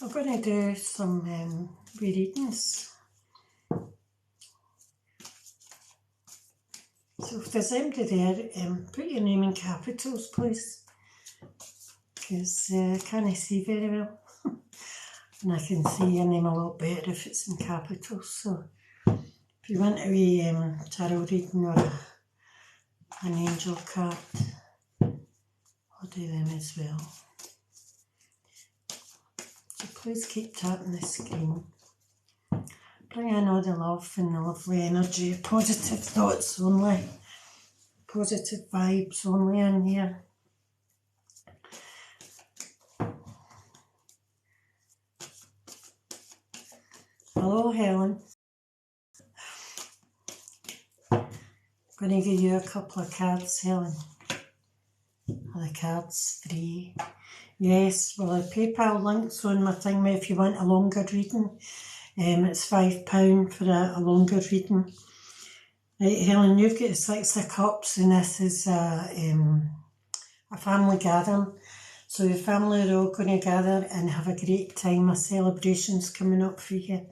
We're going to do some readings. So if there's anybody there, put your name in capitals, please, because I can't see very well. And I can see your name a lot better if it's in capitals. So if you want a wee tarot reading or an angel card, I'll do them as well. So please keep tapping the screen. Bring in all the love and the lovely energy, positive thoughts only, positive vibes only in here. Hello, Helen. I'm going to give you a couple of cards, Helen. Are the cards free? Yes, well, the PayPal link's on my thing if you want a longer reading. It's £5 for a longer reading. Right, Helen, you've got the Six of Cups, and this is a family gathering. So your family are all going to gather and have a great time. A celebration's coming up for you,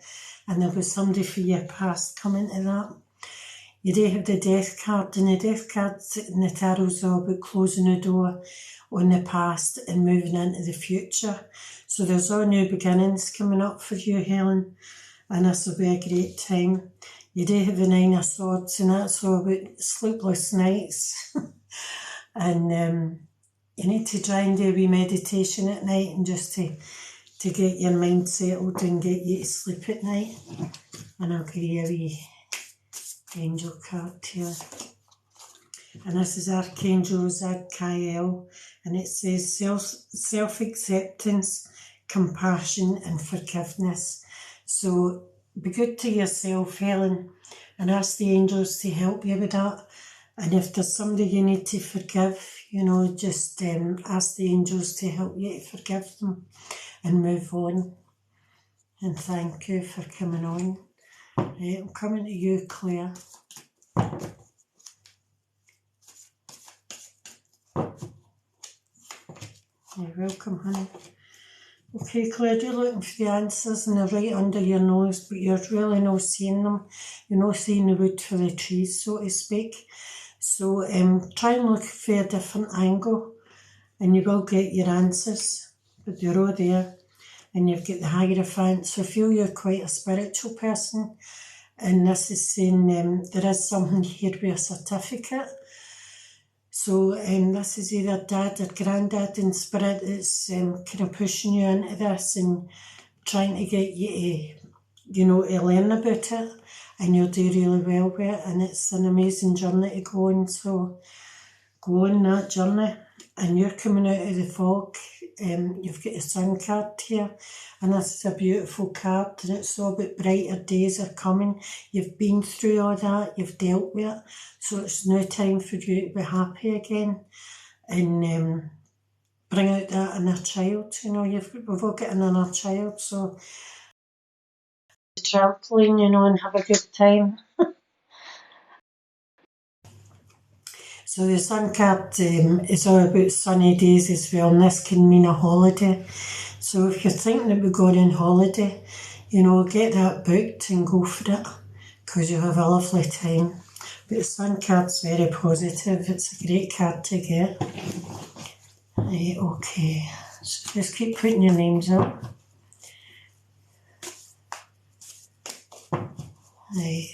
and there'll be somebody for your past coming to that. You do have the Death card, and the Death card in the tarot's all about closing the door on the past and moving into the future. So there's all new beginnings coming up for you, Helen, and this will be a great time. You do have the Nine of Swords, and that's all about sleepless nights. And you need to try and do a wee meditation at night, and just to get your mind settled and get you to sleep at night. And I'll give you a wee angel card here. And this is Archangel Zadkiel, and it says self-acceptance, compassion and forgiveness. So be good to yourself, Helen, and ask the angels to help you with that. And if there's somebody you need to forgive, you know, just ask the angels to help you to forgive them and move on. And thank you for coming on. Right, I'm coming to you, Claire. You're welcome, honey. Okay, Claire, you're looking for the answers and they're right under your nose, but you're really not seeing them. You're not seeing the wood for the trees, so to speak. So try and look for a different angle and you will get your answers, but they're all there. And you've got the Hierophant, so feel you're quite a spiritual person. And this is saying there is something here with a certificate. So this is either dad or granddad in spirit that's kind of pushing you into this and trying to get you to, you know, to learn about it. And you'll do really well with it. And it's an amazing journey to go on. So go on that journey. And you're coming out of the fog. You've got a sun card here. And this is a beautiful card. And it's all about brighter days are coming. You've been through all that. You've dealt with it. So it's now time for you to be happy again. And bring out that inner child. You know, we've all got an inner child. So trampoline, you know, and have a good time. So the sun card is all about sunny days as well, and this can mean a holiday. So if you're thinking about going on holiday, you know, get that booked and go for it, because you'll have a lovely time. But the sun card's very positive. It's a great card to get. Right, okay. So just keep putting your names up. Right.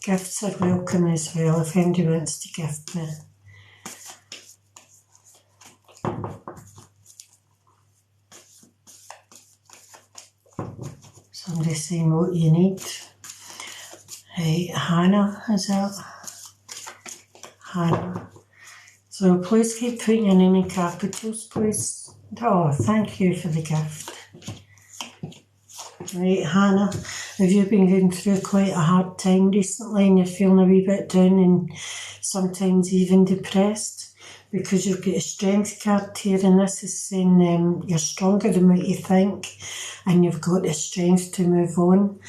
Gifts are welcome as well if anybody wants to gift me. Somebody saying what you need. Right, Hannah, is that? Hannah. So please keep putting your name in capitals, please. Oh, thank you for the gift. Right, Hannah, have you been going through quite a hard time recently and you're feeling a wee bit down and sometimes even depressed? Because you've got a strength card here, and this is saying you're stronger than what you think and you've got the strength to move on.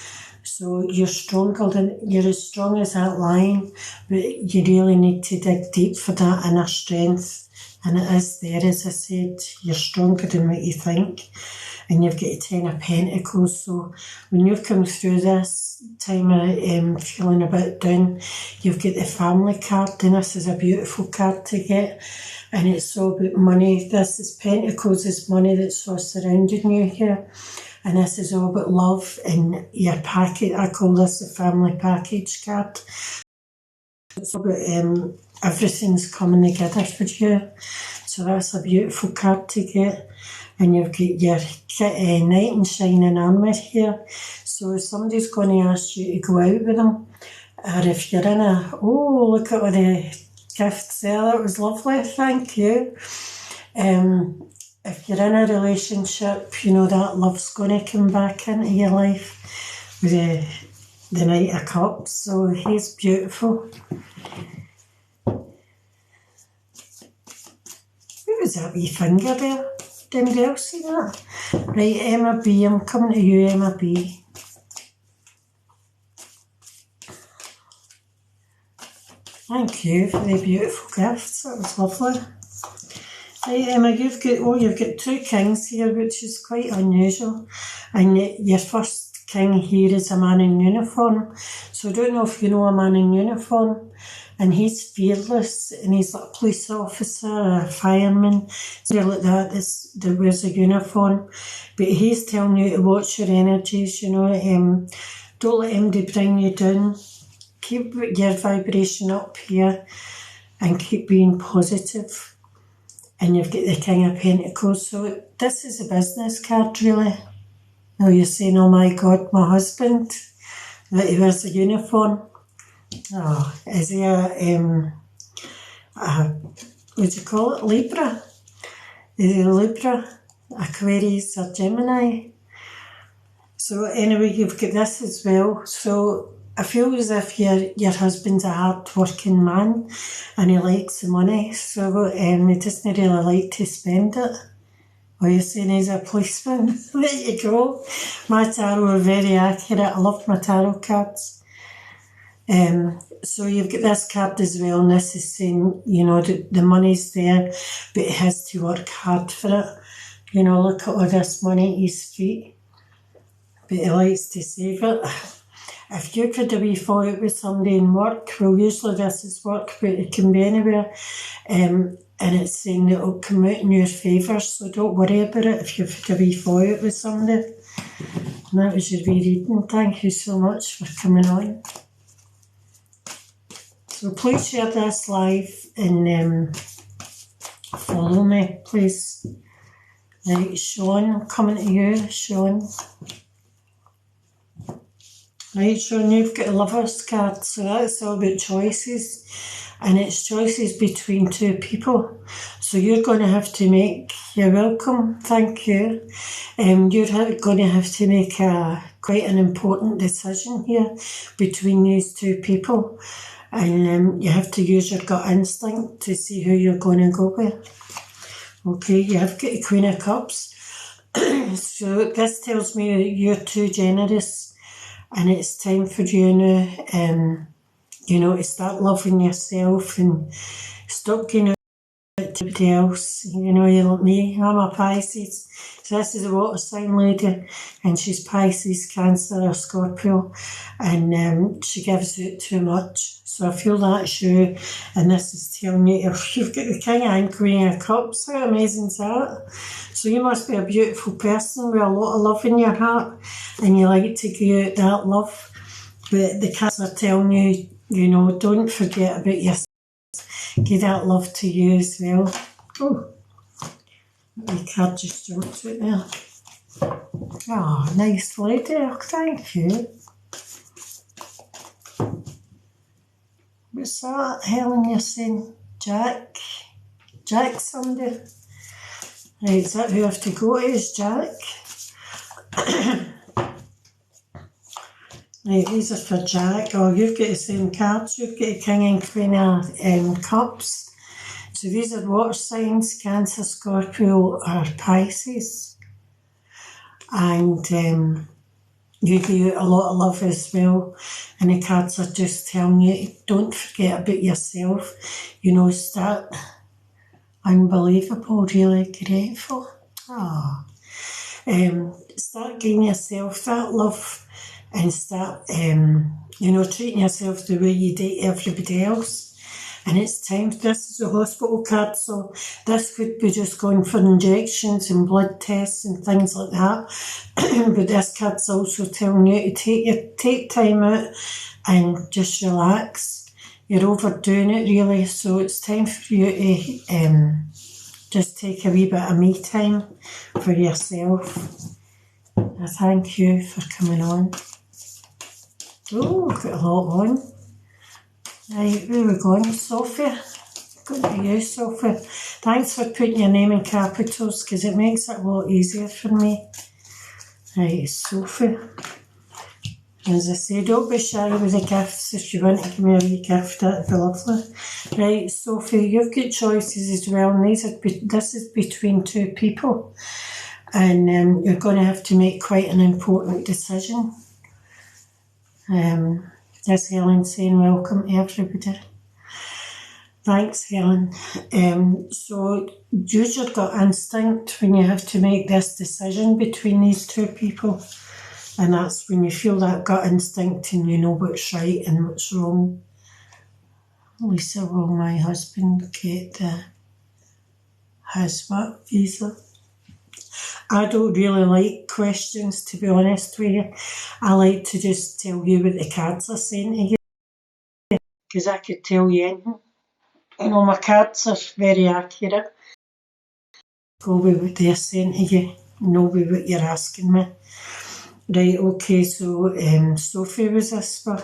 So you're as strong as that lion, but you really need to dig deep for that inner strength And it is there, as I said, you're stronger than what you think. And you've got the Ten of Pentacles. So when you've come through this time of feeling a bit down, you've got the Family card. And this is a beautiful card to get. And it's all about money. This is Pentacles, is money that's all surrounding you here. And this is all about love and your package. I call this the Family Package card. It's about everything's coming together for you. So that's a beautiful card to get. And you've got your knight in shining armour here. So if somebody's going to ask you to go out with them, or if you're in oh, look at all the gifts there, that was lovely, thank you. If you're in a relationship, you know that love's going to come back into your life with the Knight of Cups. So he's beautiful. What was that wee finger there? Did anybody else see that? Right, Emma B, I'm coming to you, Emma B. Thank you for the beautiful gifts, that was lovely. Right, Emma, you've got two kings here, which is quite unusual. And your first king here is a man in uniform. So I don't know if you know a man in uniform. And he's fearless, and he's like a police officer or a fireman, something like that, that wears a uniform. But he's telling you to watch your energies, you know, don't let anybody bring you down. Keep your vibration up here and keep being positive. And you've got the King of Pentacles. So this is a business card, really. Now you're saying, oh my God, my husband, that he wears a uniform. Oh, is he what do you call it, Libra? Is he Libra, Aquarius or Gemini? So anyway, you've got this as well. So I feel as if your husband's a hard-working man and he likes the money, so he doesn't really like to spend it. Or you're saying he's a policeman. There you go. My tarot are very accurate. I love my tarot cards. So you've got this card as well, and this is saying, you know, the money's there, but he has to work hard for it. You know, look at all this money at his feet, but he likes to save it. If you've had a wee fight with somebody in work, well, usually this is work, but it can be anywhere, and it's saying that it'll come out in your favour, so don't worry about it if you've had a wee fight with somebody. And that was your wee reading. Thank you so much for coming on. So please share this live and follow me, please. Right, Sean, I'm coming to you, Sean. Right, Sean, you've got a Lover's card, so that's all about choices. And it's choices between two people. So you're going to have to make, you're welcome, thank you. You're going to have to make quite an important decision here between these two people. And you have to use your gut instinct to see who you're going to go with. Okay, you have got the Queen of Cups. So this tells me that you're too generous and it's time for you now, you know, to start loving yourself and stop going out to everybody else. You know, you're like me, I'm a Pisces. So this is a water sign lady, and she's Pisces, Cancer or Scorpio, and she gives out too much. So I feel that's you, and this is telling you, you've got the King and Queen of Cups. How amazing is that? So you must be a beautiful person with a lot of love in your heart, and you like to give out that love. But the cards are telling you, you know, don't forget about yourself. Give that love to you as well. Oh, the card just dropped it there. Oh, nice lady. Oh, thank you. What's that, Helen, you're saying? Jack? Jack somebody? Right, is that who I have to go to, is Jack? Right, these are for Jack. Oh, you've got the same cards. You've got a King and Queen of Cups. So these are water signs, Cancer, Scorpio or Pisces. And you give a lot of love as well. And the cards are just telling you, don't forget about yourself. You know, start unbelievable, really grateful. Start giving yourself that love and start, treating yourself the way you do everybody else. And it's time, this is a hospital card, so this could be just going for injections and blood tests and things like that. But this card's also telling you to take time out and just relax. You're overdoing it really, so it's time for you to just take a wee bit of me time for yourself. I thank you for coming on. Oh, I've got a lot on. Right, where are we going? Sophia. Going to you, Sophia. Thanks for putting your name in capitals because it makes it a lot easier for me. Right, Sophia. As I say, don't be shy with the gifts. If you want to give me a wee gift, that'd be lovely. Right, Sophie, you've got choices as well, and this is between two people, and you're going to have to make quite an important decision. There's Helen saying welcome to everybody. Thanks, Helen. So use your gut instinct when you have to make this decision between these two people. And that's when you feel that gut instinct and you know what's right and what's wrong. Lisa, will my husband get his what visa? I don't really like questions, to be honest with you. I like to just tell you what the cards are saying to you. Because I could tell you anything. You know, my cards are very accurate. Go with what they're saying to you. Know with what you're asking me. Right, okay, so Sophie was this for.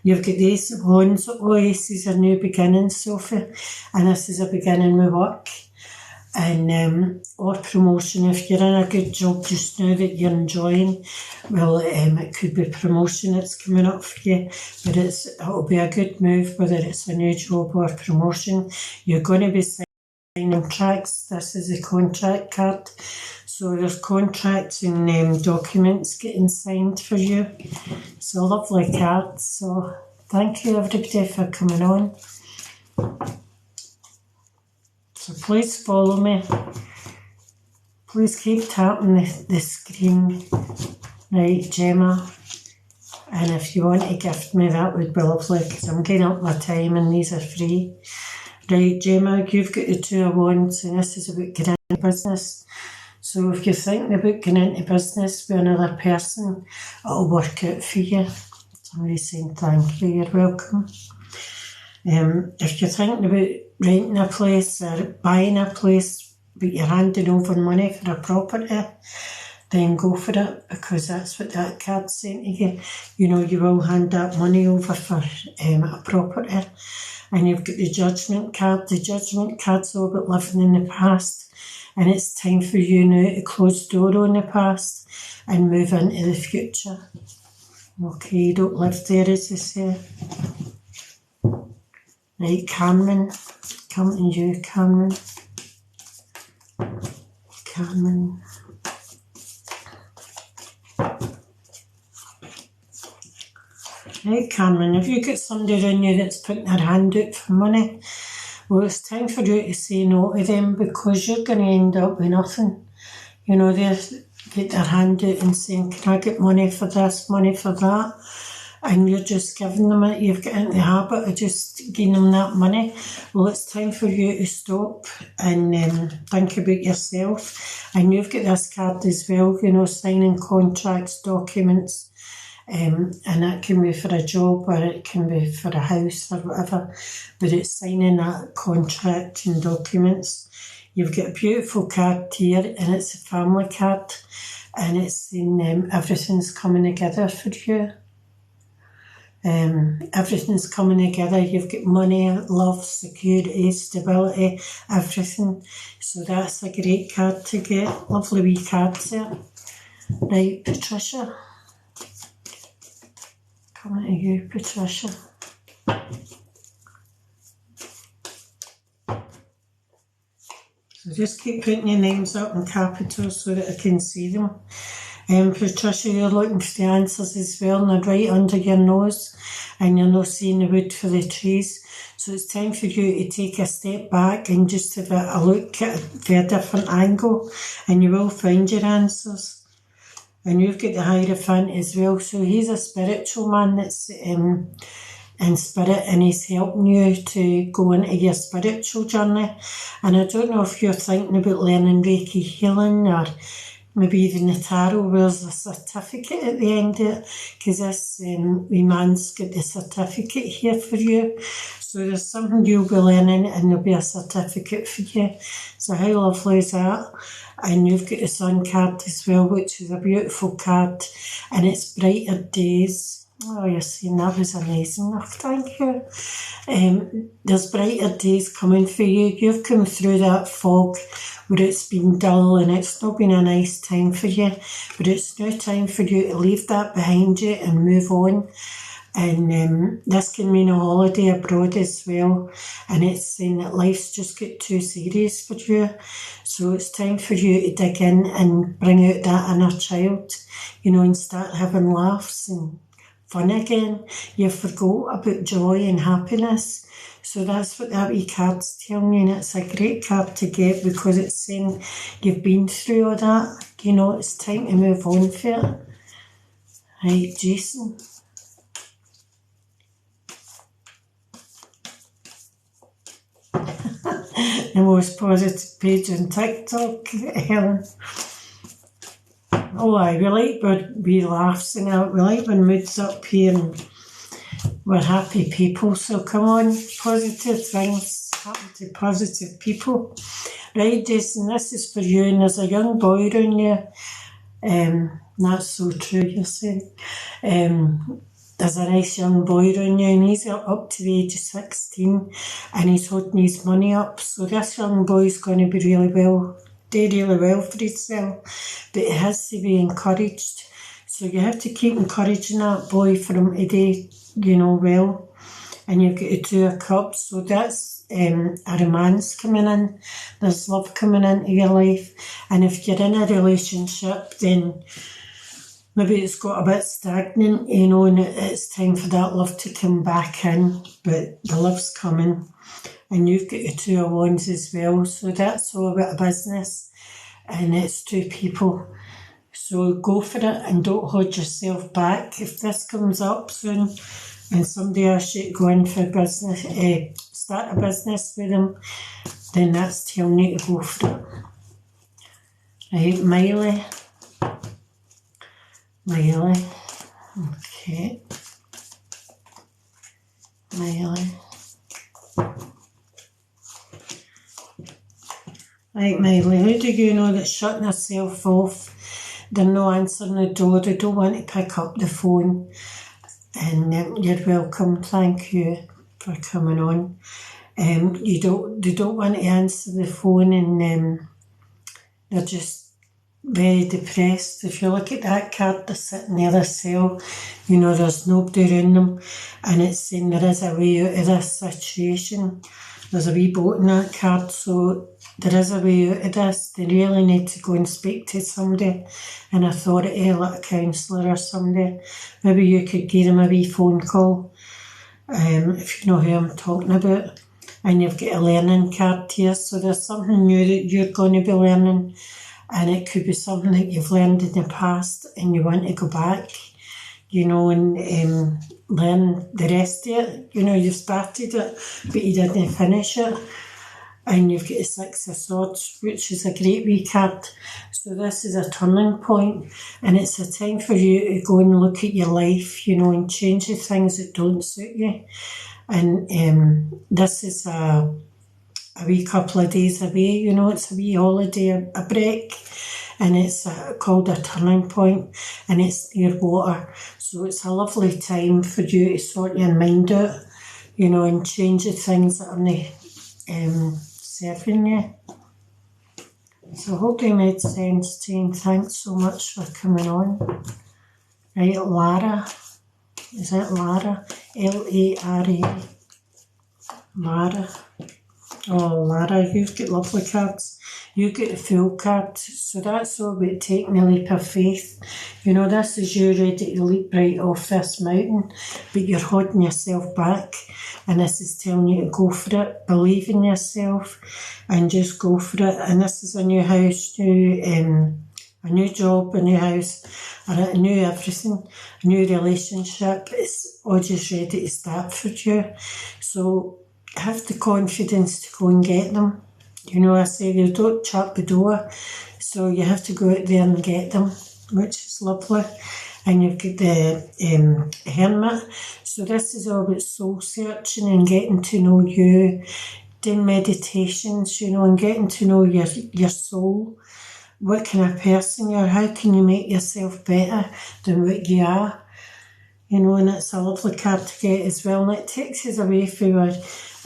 You've got the Ace of Wands. All aces are new beginnings, Sophie. And this is a beginning with work. And or promotion. If you're in a good job just now that you're enjoying, well, it could be promotion that's coming up for you. But it'll be a good move, whether it's a new job or promotion. You're going to be signing contracts. This is a contract card. So there's contracts and documents getting signed for you. It's a lovely card. So thank you everybody for coming on. So please follow me. Please keep tapping the screen. Right, Gemma. And if you want to gift me, that would be lovely because I'm getting up my time and these are free. Right, Gemma, you've got the Two of Wands and this is about getting into business. So if you're thinking about getting into business with another person, it'll work out for you. Somebody's saying thank you, you're welcome. If you're thinking about renting a place or buying a place, but you're handing over money for a property, then go for it because that's what that card's saying to you. You know, you will hand that money over for a property. And you've got the Judgment card. The Judgment card's all about living in the past. And it's time for you now to close the door on the past and move into the future. Okay, you don't live there, as they say. Right, Carmen. Come to you, Carmen. Carmen. Right, Carmen, have you got somebody around you that's putting their hand out for money? Well, it's time for you to say no to them because you're going to end up with nothing. You know, they get their hand out and saying, can I get money for this, money for that? And you're just giving them it. You've got into the habit of just giving them that money. Well, it's time for you to stop and think about yourself. And you've got this card as well, you know, signing contracts, documents. And that can be for a job or it can be for a house or whatever, but it's signing that contract and documents. You've got a beautiful card here and it's a family card and it's saying everything's coming together for you. Everything's coming together. You've got money, love, security, stability, everything. So that's a great card to get. Lovely wee cards there. Right, Patricia. Coming to you, Patricia. So just keep putting your names up in capitals so that I can see them. Patricia, you're looking for the answers as well, and they're right under your nose, and you're not seeing the wood for the trees. So it's time for you to take a step back and just have a look at it from a different angle, and you will find your answers. And you've got the Hierophant as well, so he's a spiritual man that's in spirit, and he's helping you to go into your spiritual journey. And I don't know if you're thinking about learning Reiki healing, or maybe even the tarot, where there's a certificate at the end of it, because this wee man's got the certificate here for you. So there's something you'll be learning, and there'll be a certificate for you. So how lovely is that? And you've got the Sun card as well, which is a beautiful card, and it's Brighter Days. Oh, you're seeing that was amazing. Oh, thank you. There's brighter days coming for you. You've come through that fog where it's been dull and it's not been a nice time for you, but it's now time for you to leave that behind you and move on. And this can mean a holiday abroad as well, and it's saying that life's just got too serious for you, so it's time for you to dig in and bring out that inner child, and start having laughs and fun again. You forgot about joy and happiness. So that's what that wee card's telling you, and it's a great card to get because it's saying you've been through all that. It's time to move on for it. Right, Jason. The most positive page on TikTok, Helen. Oh, we like when we laughs and out. We like when mood's up here and we're happy people. So come on, positive things happen to positive people. Right, Jason, this is for you. And there's a young boy around you. That's so true, you're saying. There's a nice young boy around you, and he's up to the age of 16, and he's holding his money up. So this young boy's going to be do really well for himself, but he has to be encouraged. So you have to keep encouraging that boy for him to do, well. And you've got the Two of Cups, so that's a romance coming in. There's love coming into your life, and if you're in a relationship, then maybe it's got a bit stagnant, and it's time for that love to come back in, but the love's coming. And you've got the Two of Wands as well, so that's all about a business, and it's two people. So go for it and don't hold yourself back. If this comes up soon and somebody asks you to go in for business, start a business with them, then that's telling you to go for it. Right, Miley. Okay. Miley. Right, Miley, who do you know that's shutting herself off? They're not answering the door, they don't want to pick up the phone. And you're welcome, thank you for coming on. They don't want to answer the phone, and they're just very depressed. If you look at that card, they're sitting near a cell, there's nobody around them, and it's saying there is a way out of this situation. There's a wee boat in that card, so there is a way out of this. They really need to go and speak to somebody, an authority, like a counsellor or somebody. Maybe you could give them a wee phone call, if you know who I'm talking about. And you've got a learning card here, so there's something new that you're going to be learning, and it could be something that you've learned in the past and you want to go back, and learn the rest of it. You've started it, but you didn't finish it. And you've got the Six of Swords, which is a great wee card. So this is a turning point, and it's a time for you to go and look at your life, and change the things that don't suit you. And this is a wee couple of days away, it's a wee holiday, a break, and it's called a turning point, and it's near water. So it's a lovely time for you to sort your mind out, and change the things that are serving you. So I hope they made sense to you, and thanks so much for coming on. Right, Lara. Is that Lara? Lara. Lara. Oh, Lara, you've got lovely cards. You get the full card, so that's all about taking a leap of faith. You know, this is you ready to leap right off this mountain, but you're holding yourself back, and this is telling you to go for it, believe in yourself, and just go for it. And this is a new house, a new job, a new house, a new everything, a new relationship. It's all just ready to start for you. So have the confidence to go and get them. You know, I say you don't shut the door, so you have to go out there and get them, which is lovely. And you've got the Hermit. So this is all about soul searching and getting to know you, doing meditations, you know, and getting to know your soul. What kind of person you are, how can you make yourself better than what you are? You know, and it's a lovely card to get as well. And it takes us away from our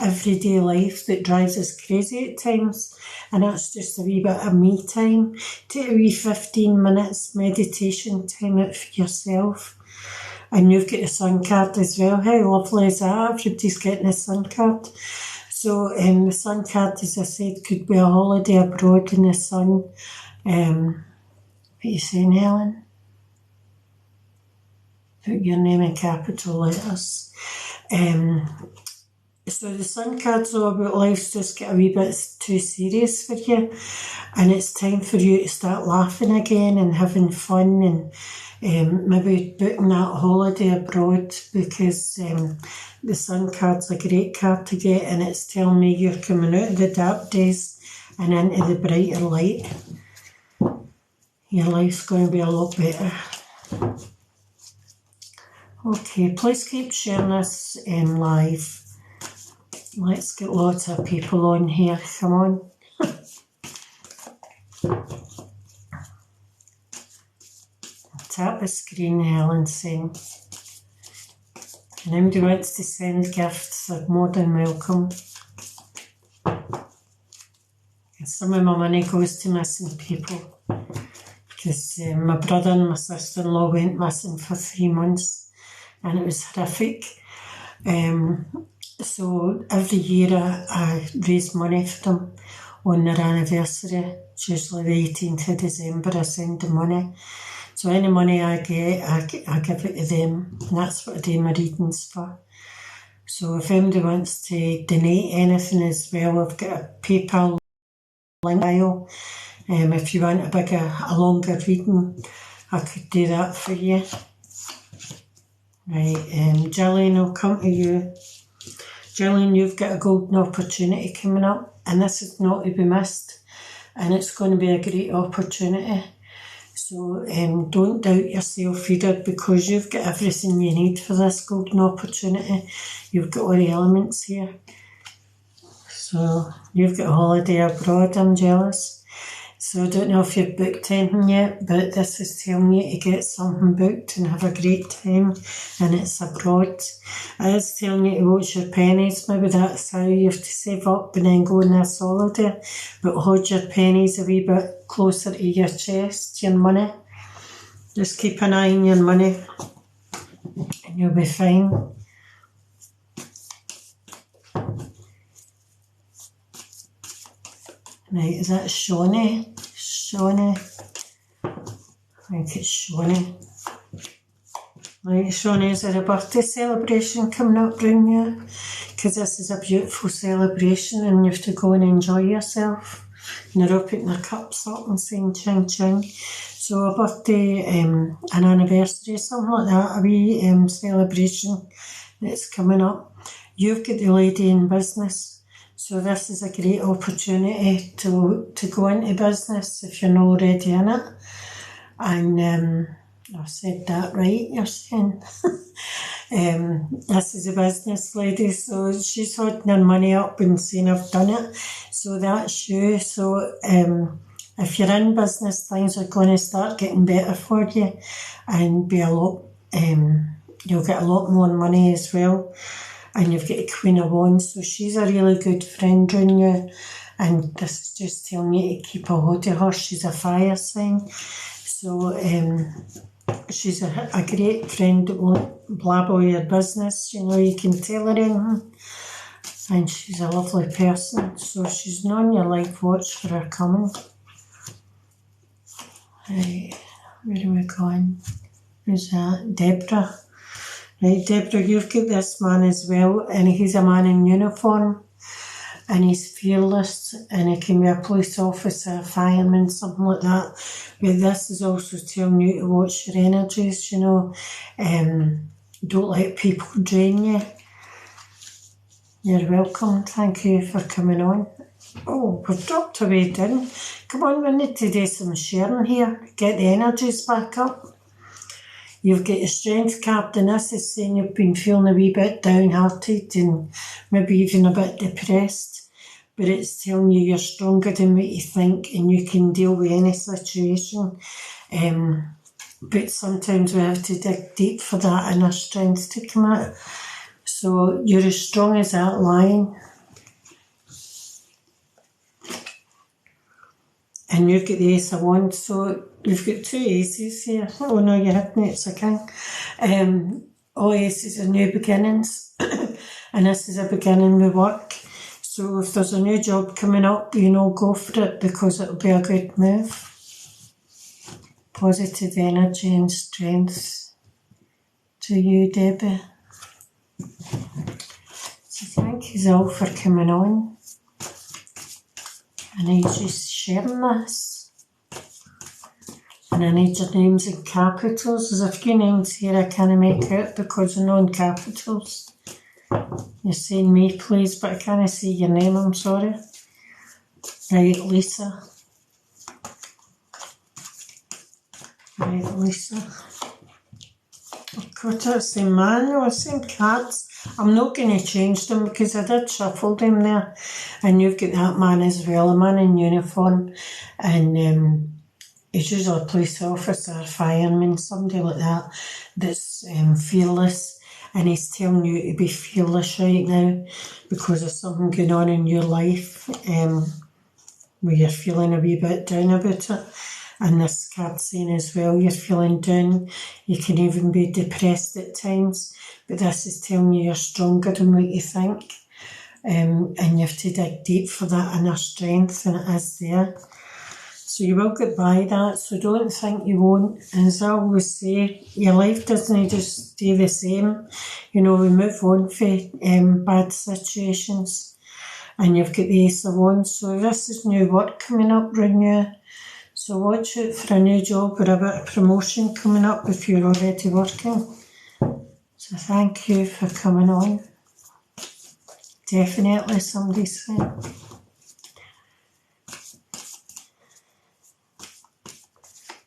everyday life that drives us crazy at times. And that's just a wee bit of me time. Take a wee 15 minutes meditation time out for yourself. And you've got the sun card as well. How lovely is that? Everybody's getting a sun card. So the sun card, as I said, could be a holiday abroad in the sun. What are you saying, Helen? Put your name in capital letters. So the sun card's all about life's just get a wee bit too serious for you, and it's time for you to start laughing again and having fun, and maybe booking that holiday abroad, because the sun card's a great card to get, and it's telling me you're coming out of the dark days and into the brighter light. Your life's going to be a lot better. Okay, please keep sharing this live. Let's get lots of people on here. Come on. Tap the screen, Helen saying. And anybody wants to send gifts, are more than welcome. Some of my money goes to missing people, because my brother and my sister-in-law went missing for 3 months, and it was horrific. So every year I raise money for them on their anniversary. It's usually the 18th of December. I send the money. So any money I get, I give it to them, and that's what I do my readings for. So if anybody wants to donate anything as well, I've got a PayPal link bio. If you want a longer reading, I could do that for you. Right, Gillian, I'll come to you. Gillian, you've got a golden opportunity coming up, and this is not to be missed, and it's going to be a great opportunity. So don't doubt yourself either, because you've got everything you need for this golden opportunity. You've got all the elements here. So you've got a holiday abroad, I'm jealous. So I don't know if you've booked anything yet, but this is telling you to get something booked and have a great time, and it's abroad. It is telling you to watch your pennies. Maybe that's how you have to save up and then go on this holiday, but hold your pennies a wee bit closer to your chest, your money. Just keep an eye on your money and you'll be fine. Right, is that Shawnee? Shawnee? I think it's Shawnee. Right, Shawnee, is there a birthday celebration coming up round you? Because this is a beautiful celebration and you have to go and enjoy yourself. And they're all putting their cups up and saying ching ching. So a birthday, an anniversary, something like that, a wee celebration that's coming up. You've got the lady in business. So this is a great opportunity to go into business if you're not already in it. And I said that right, you're saying. This is a business lady, so she's holding her money up and saying I've done it. So that's you. So if you're in business, things are going to start getting better for you and be a lot, you'll get a lot more money as well. And you've got a Queen of Wands, so she's a really good friend on you. And this is just telling you to keep a hold of her. She's a fire sign. So she's a great friend that won't blab all your business. You know, you can tell her anything. and she's a lovely person, so she's on your life watch for her coming. Right, where are we going? Who's that? Deborah. Right, Deborah, you've got this man as well, and he's a man in uniform, and he's fearless, and he can be a police officer, a fireman, something like that. But this is also telling you to watch your energies, you know. Don't let people drain you. You're welcome. Thank you for coming on. Oh, we've dropped away down. Come on, we need to do some sharing here. Get the energies back up. You've got your strength card, and this is saying you've been feeling a wee bit downhearted and maybe even a bit depressed. But it's telling you you're stronger than what you think and you can deal with any situation. But sometimes we have to dig deep for that inner strength to come out. So you're as strong as that lion. And you've got the Ace of Wands, so you've got two aces here. Oh no, you're hitting it, it's a king. All aces are new beginnings, and this is a beginning with work. So if there's a new job coming up, you know, go for it because it'll be a good move. Positive energy and strength to you, Debbie. So thank you all for coming on. And I just sharing this. And I need your names in capitals. There's a few names here I can't make out because they're not in capitals. You're saying me, please, but I can't see your name, I'm sorry. Right, Lisa. Right, Lisa. I've got it, same manual, same cards. I'm not going to change them because I did shuffle them there. And you've got that man as well, a man in uniform. And he's usually a police officer, fireman, somebody like that, that's fearless. And he's telling you to be fearless right now because there's something going on in your life where you're feeling a wee bit down about it. And this card's saying as well, you're feeling down. You can even be depressed at times. But this is telling you you're stronger than what you think. And you have to dig deep for that inner strength, and it is there. So you will get by that, so don't think you won't. And as I always say, your life doesn't just stay the same. You know, we move on for bad situations. And you've got the Ace of Wands, so this is new work coming up, renew. So watch out for a new job or a bit of promotion coming up if you're already working. So thank you for coming on. Definitely somebody's saying.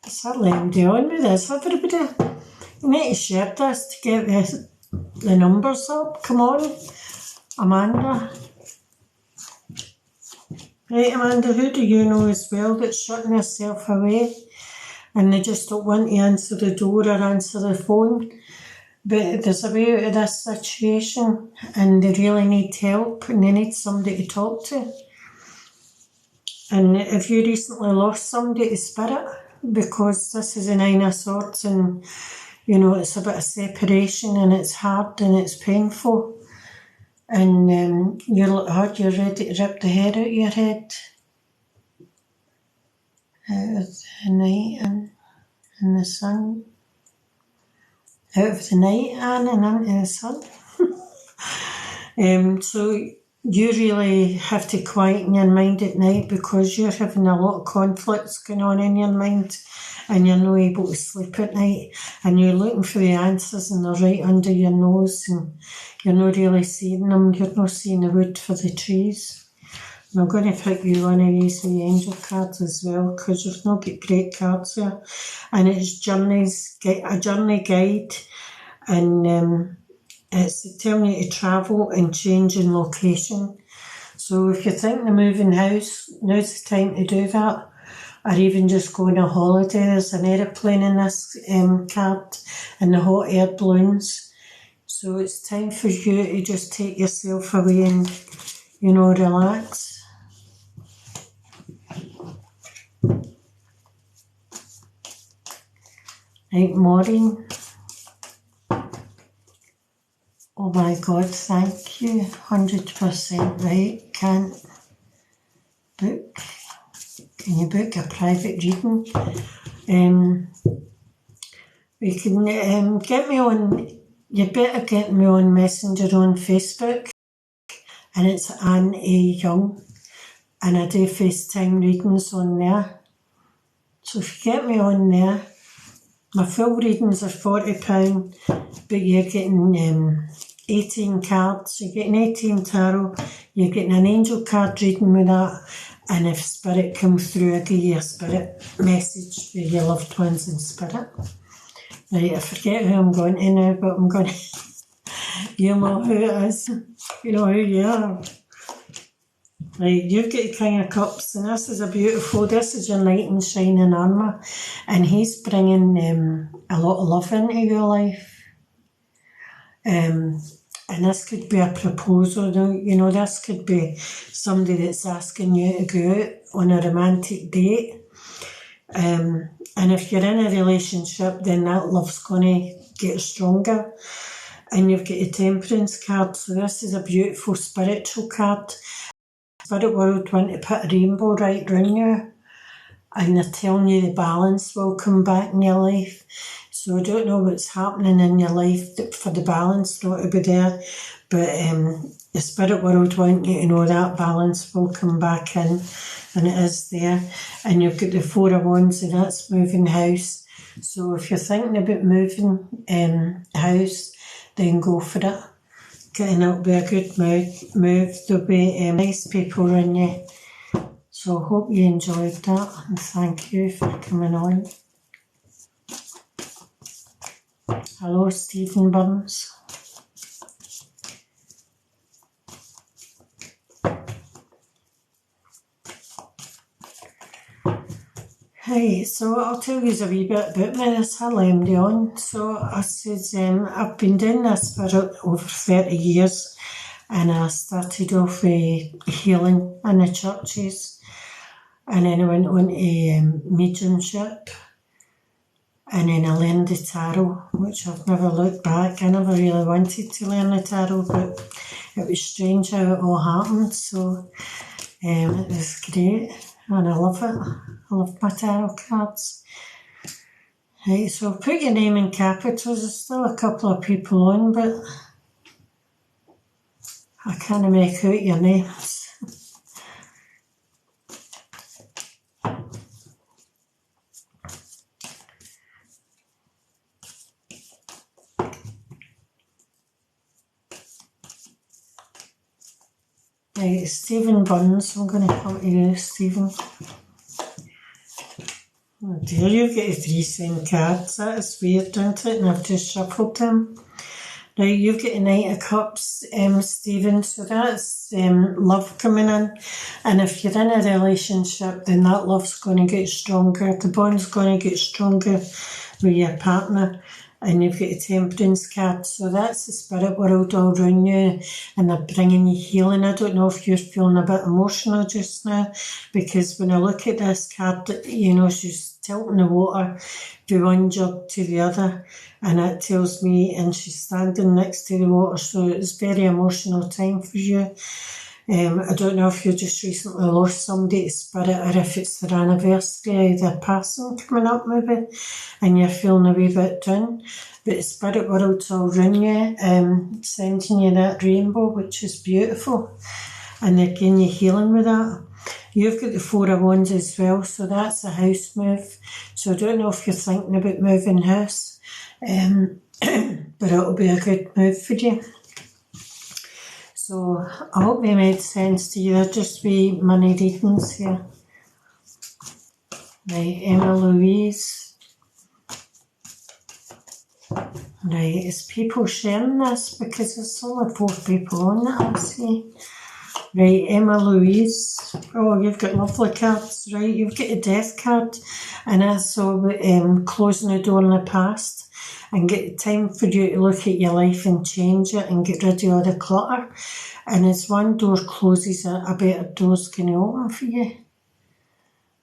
So let me on with this, everybody. You need to share this to get the numbers up. Come on, Amanda. Right, Amanda, who do you know as well that's shutting herself away and they just don't want to answer the door or answer the phone? But there's a way out of this situation and they really need help and they need somebody to talk to. And if you recently lost somebody to spirit, because this is a Nine of Swords and, you know, it's a bit of separation and it's hard and it's painful. And you look hard, you're ready to rip the hair out of your head. Out of the night and the sun. Out of the night and into the sun. So you really have to quieten your mind at night because you're having a lot of conflicts going on in your mind and you're not able to sleep at night and you're looking for the answers and they're right under your nose and you're not really seeing them, you're not seeing the wood for the trees. And I'm going to pick you one of these the angel cards as well because you've not got great cards here. And it's a journey guide and it's telling you to travel and change in location. So if you're thinking of moving house, now's the time to do that. Or even just going on holiday. There's an aeroplane in this card and the hot air balloons. So it's time for you to just take yourself away and, you know, relax. Right, Maureen. Oh, Oh my God, thank you. 100% right. Can't book. Can you book a private reading? You can get me on, you better get me on Messenger on Facebook, and it's Anne A. Young, and I do FaceTime readings on there. So if you get me on there, my full readings are £40, but you're getting 18 cards, you're getting 18 tarot, you're getting an angel card reading with that, and if spirit comes through, I give you a spirit message for your loved ones in spirit. Right, I forget who I'm going to now, but I'm going to, you know who it is, you know who you are. Right, you've got the King of Cups, and this is this is your knight in shining armour, and he's bringing a lot of love into your life. And this could be a proposal, you know, this could be somebody that's asking you to go out on a romantic date. And if you're in a relationship, then that love's going to get stronger. And you've got the Temperance card, so this is a beautiful spiritual card. Spirit world want to put a rainbow right round you, and they're telling you the balance will come back in your life. So I don't know what's happening in your life for the balance not to be there, but the spirit world want you to know that balance will come back in, and it is there. And you've got the Four of Wands, and that's moving house. So if you're thinking about moving house, then go for it. And it'll be a good move. There'll be nice people in you. So I hope you enjoyed that, and thank you for coming on. Hello, Stephen Burns. Hey, so I'll tell you a wee bit about me. This how I'm on. So I said I've been doing this for over 30 years, and I started off healing in the churches, and then I went on to mediumship, and then I learned the tarot, which I've never looked back. I never really wanted to learn the tarot, but it was strange how it all happened. So it was great, and I love it. I love my tarot cards. Right, so put your name in capitals. There's still a couple of people on, but I can't make out your names. Right, Stephen Burns, I'm going to come to you, Stephen. Oh dear, you get 3 same cards. That is weird, isn't it? And I've just shuffled them. Now, you've got a Knight of Cups, Stephen, so that's love coming in. And if you're in a relationship, then that love's going to get stronger. The bond's going to get stronger with your partner. And you've got a Temperance card, so that's the spirit world all around you, and they're bringing you healing. I don't know if you're feeling a bit emotional just now, because when I look at this card, you know, she's tilting the water from one jug to the other, and that tells me, and she's standing next to the water, so it's a very emotional time for you. I don't know if you just recently lost somebody to spirit, or if it's their anniversary of their passing coming up maybe, and you're feeling a wee bit down. But the spirit world's all around you, sending you that rainbow, which is beautiful, and they're giving you healing with that. You've got the Four of Wands as well, so that's a house move. So I don't know if you're thinking about moving house, but it'll be a good move for you. So I hope they made sense to you. They're just wee money readings here. Right, Emma Louise. Right, is people sharing this? Because there's only 4 people on it, I see. Right, Emma Louise. Oh, you've got lovely cards, right? You've got a death card, and that's all closing the door in the past, and get time for you to look at your life and change it and get rid of all the clutter. And as one door closes, a better door's going to open for you.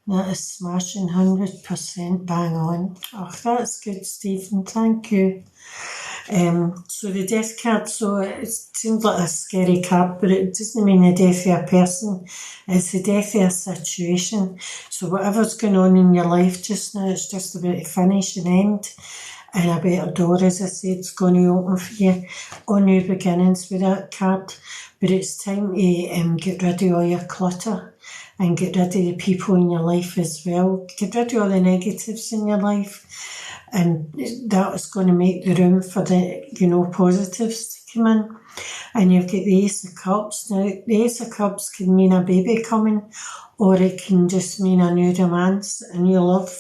That is smashing, 100% bang on. Oh, that's good, Stephen. Thank you. So the death card, so it seems like a scary card, but it doesn't mean the death of a person. It's the death of a situation. So whatever's going on in your life just now, it's just about to finish and end. And a better door, as I said, is going to open for you. All new beginnings with that card. But it's time to get rid of all your clutter and get rid of the people in your life as well. Get rid of all the negatives in your life. And that is going to make the room for the, positives to come in. And you've got the Ace of Cups. Now, the Ace of Cups can mean a baby coming, or it can just mean a new romance, a new love.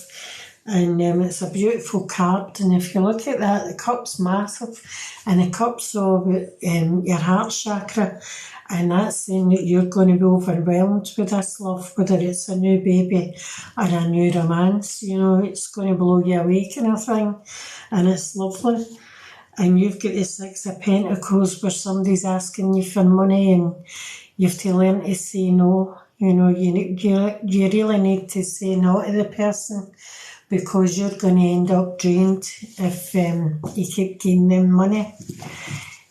And it's a beautiful card. And if you look at that, the cup's massive. And the cup's all about your heart chakra. And that's saying that you're going to be overwhelmed with this love, whether it's a new baby or a new romance. It's going to blow you away kind of thing. And it's lovely. And you've got the Six of Pentacles where somebody's asking you for money and you have to learn to say no. You really need to say no to the person, because you're going to end up drained if you keep giving them money.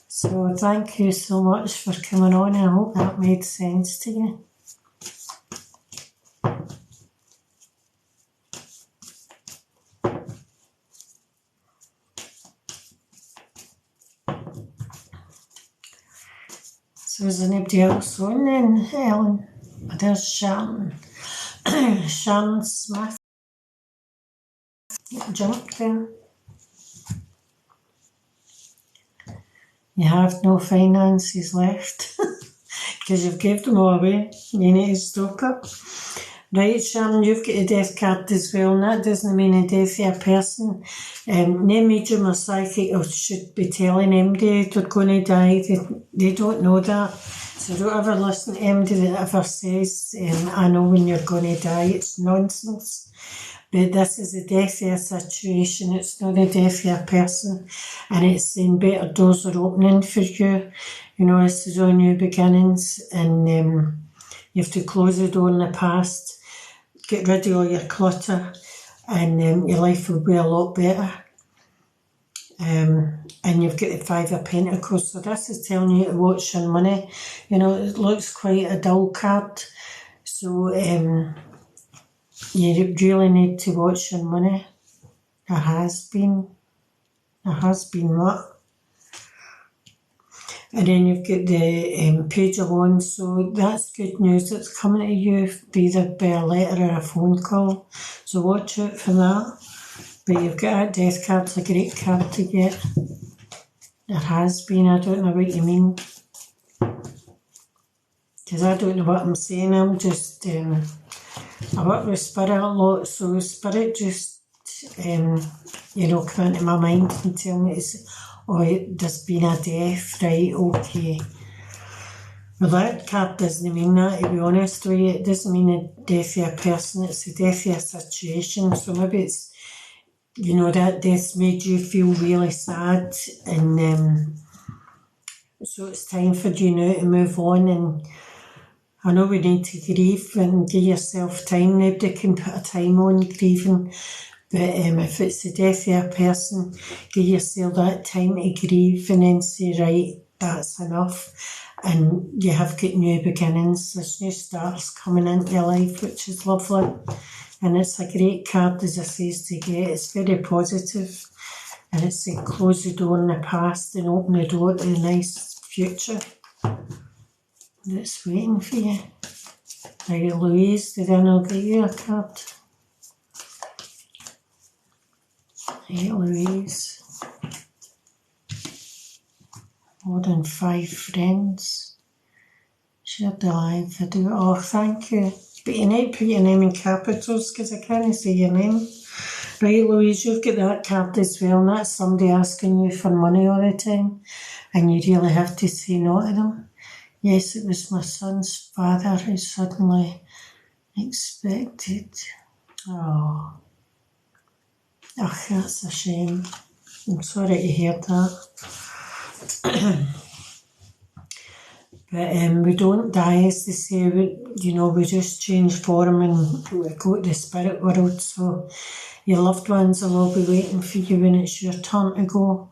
So thank you so much for coming on. I hope that made sense to you. So is anybody else on then, Helen? There's Sharon. Sharon Smith. Jump there. You have no finances left because you've gave them all away. You need to stop it. Right, Sharon, you've got a death card as well, and that doesn't mean a death of a person. No medium or psychic should be telling anybody they're going to die. They don't know that. So don't ever listen to anybody that ever says, I know when you're going to die. It's nonsense. But this is the death of a situation, it's not the death of a person. And it's saying better doors are opening for you. This is all new beginnings, and you have to close the door in the past, get rid of all your clutter, and your life will be a lot better. And you've got the Five of Pentacles, so this is telling you to watch your money. It looks quite a dull card, so you really need to watch your money. There has been what? And then you've got the Page of Wands, so that's good news that's coming to you, either by a letter or a phone call. So watch out for that. But you've got that Death card, it's a great card to get. There has been, I don't know what you mean. Because I don't know what I'm saying, I'm just, I work with Spirit a lot, so Spirit just, come into my mind and tell me, there's been a death, right, okay. Well, that card doesn't mean that, to be honest with you. It doesn't mean the death of a person, it's the death of a situation. So maybe it's, that death made you feel really sad, and so it's time for you now to move on. And I know we need to grieve and give yourself time. Nobody can put a time on grieving, but if it's the death of a person, give yourself that time to grieve and then say, right, that's enough. And you have got new beginnings, there's new starts coming into your life, which is lovely. And it's a great card, as I says, to get. It's very positive, and it's to close the door in the past and open the door to a nice future that's waiting for you. Right, Louise, did I not get you a card? Right, Louise. More than 5 friends. Shared the live video. Oh, thank you. But you need to put your name in capitals because I can't see your name. Right, Louise, you've got that card as well, and that's somebody asking you for money all the time, and you really have to say no to them. Yes, it was my son's father who suddenly expected. Oh, that's a shame. I'm sorry to hear that. But we don't die, as they say. We just change form and we go to the spirit world. So your loved ones will all be waiting for you when it's your turn to go.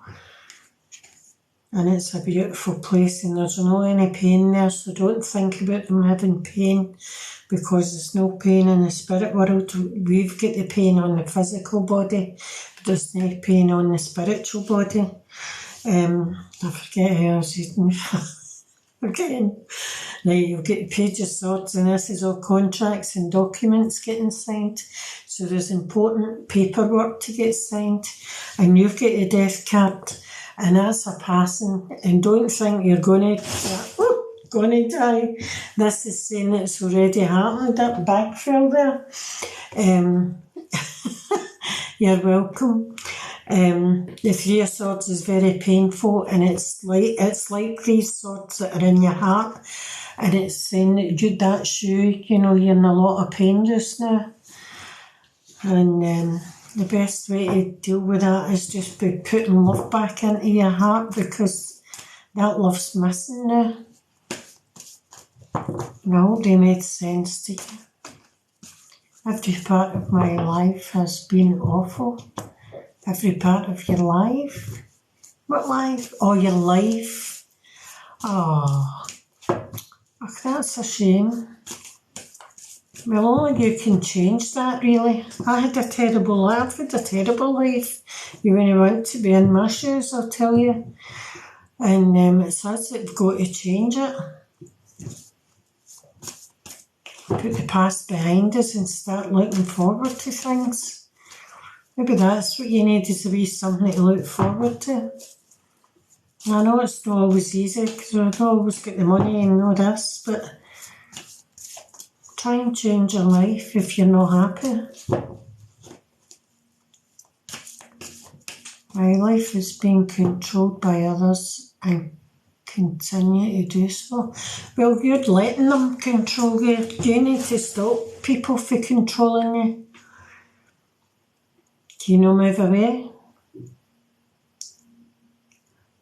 and it's a beautiful place, and there's no any pain there, so don't think about them having pain, because there's no pain in the spirit world. We've got the pain on the physical body, but there's no pain on the spiritual body. I forget how I was reading again. Right, you'll get the Page of Swords, and this is all contracts and documents getting signed. So there's important paperwork to get signed, and you've got the Death card, and that's a passing. And don't think you're going to die. This is saying it's already happened. That backfill there. You're welcome. The Three of Swords is very painful, and it's like these swords that are in your heart, and it's saying that that shoe, you're in a lot of pain just now, and the best way to deal with that is just by putting love back into your heart, because that love's missing now. No, they made sense to you. Every part of my life has been awful. Every part of your life? What life? Oh, your life. Oh, that's a shame. Well, only you can change that, really. I had a terrible life. I've had a terrible life. You wouldn't want to be in my shoes, I'll tell you. And it's us that have got to change it. Put the past behind us and start looking forward to things. Maybe that's what you need, is a wee something to look forward to. I know it's not always easy, because I don't always get the money and all this, but try and change your life if you're not happy. My life is being controlled by others and continue to do so. Well, you're letting them control you. You need to stop people from controlling you. Can you not move away?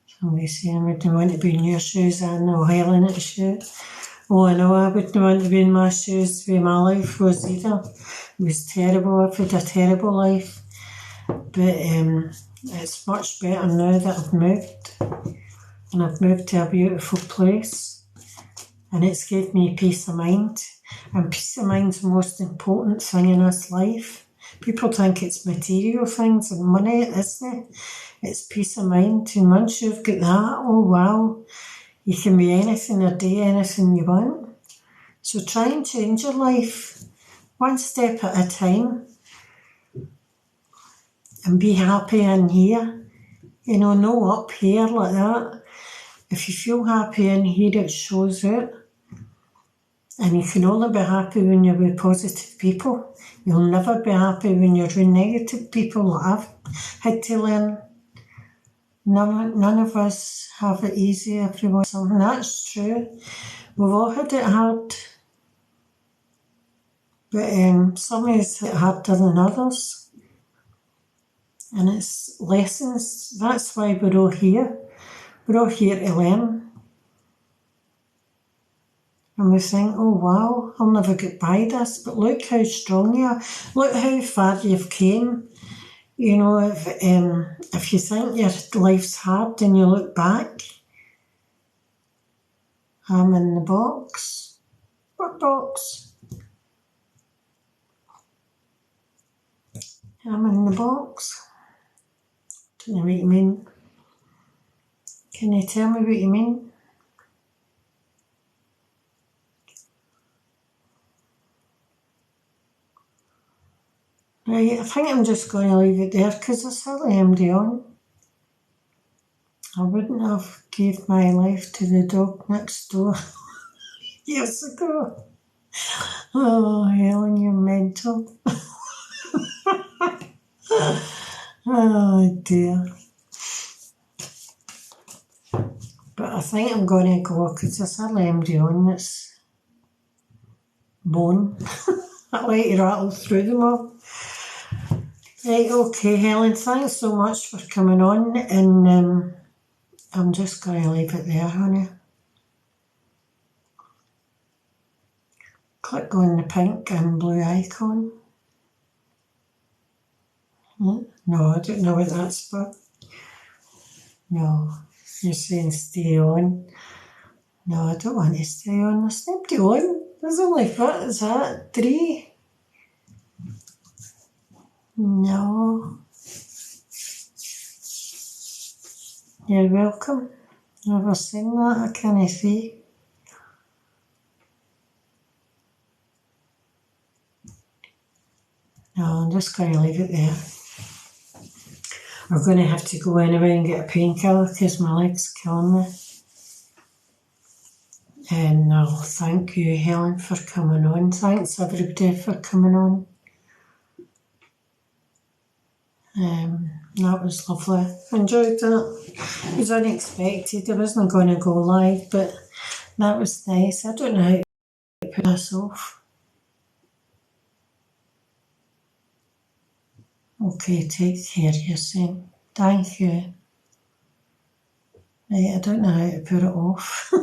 Somebody saying I wouldn't want to be in your shoes. I know Helen at the shoe. Oh, I know I wouldn't want to be in my shoes the way my life was either. It was terrible. I've had a terrible life. But it's much better now that I've moved. And I've moved to a beautiful place. And it's given me peace of mind. And peace of mind's the most important thing in this life. People think it's material things and money, isn't it? It's peace of mind. And once you've got that, oh wow, you can be anything or do anything you want. So try and change your life, one step at a time. And be happy in here. No up here like that. If you feel happy in here, it shows out. And you can only be happy when you're with positive people. You'll never be happy when you're with negative people. I've had to learn. None of us have it easy, everyone. Something that's true. We've all had it hard. But some of us have it harder than others. And it's lessons. That's why we're all here. We're all here to learn. And we think, oh wow, I'll never get by this. But look how strong you are. Look how far you've came. If you think your life's hard and you look back, I'm in the box. What box? I'm in the box. Don't know what you mean. Can you tell me what you mean? Right, I think I'm just going to leave it there because there's hardly anybody on. I wouldn't have gave my life to the dog next door years ago. Oh, Helen, you're mental. Oh dear. But I think I'm going to go because there's hardly anybody on this bone. I like to rattle through them all. Right, okay, Helen, thanks so much for coming on, and I'm just going to leave it there, honey. Click on the pink and blue icon. No, I don't know what that's for. No. You're saying stay on. No, I don't want to stay on. There's nobody on. There's only, what is that, 3? No. You're welcome. Never seen that, I can't see. No, I'm just going to leave it there. I'm going to have to go anyway and get a painkiller because my leg's killing me. And no, thank you, Helen, for coming on. Thanks, everybody, for coming on. That was lovely. Enjoyed that. It was unexpected. I wasn't going to go live, but that was nice. I don't know how to put this off. Okay, take care, you're saying. Thank you. Right, I don't know how to put it off.